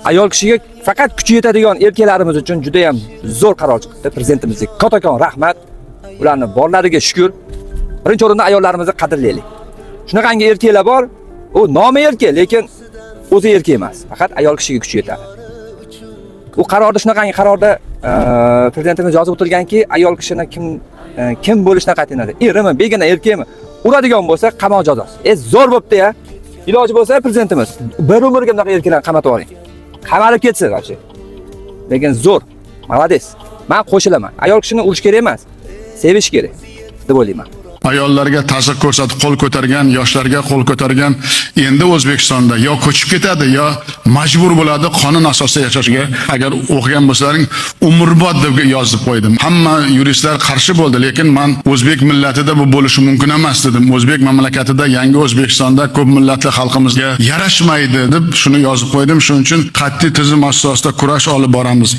ayol kishiga faqat kuchi yetadigan erkaklarimiz uchun juda ham zo'r qaror chiqdi. Prezidentimizga kattakon rahmat. Ularni borlariga shukr. Birinchi o'rinda ayollarimizni qadrlaylik. Shunaqangi erkaklar bor, u nomi erkak, lekin o'zi erkak emas. Faqat ayol kishiga kuchi yetadi. Bu qarorda shunaqangi qarorda prezidentimiz yozib o'tirganki, ayol kishini kim bo'lishdan qat'iy nazar, erimi, begona erkakmi, uradigan bo'lsa qamoq jazosi. Zo'r bo'pti-ya. Iloji bo'lsa prezidentimiz bir umrga bunaqa erkaklarni qamatib oling. Qamalib ketsin вообще. Lekin zo'r. Молодец. Men qo'shilaman. Ayol kishini urish kerak emas, sevish kerak deb o'ylayman. Ayollarga ta'sir ko'rsatib qo'l ko'targan, yoshlarga qo'l ko'targan endi O'zbekistonda yo ko'chib ketadi, yo majbur bo'ladi qonun asosida yashashga. Agar o'qigan bo'lsalaring, umrbod deb yozib qo'ydim. Hamma yuristlar qarshi bo'ldi, lekin men o'zbek millatida bu bo'lishi mumkin emas dedim. O'zbek mamlakatida, yangi O'zbekistonda ko'p millatli xalqimizga yarashmaydi deb shuni yozib qo'ydim. Shuning uchun qat'iy tizim asosida kurash olib boramiz.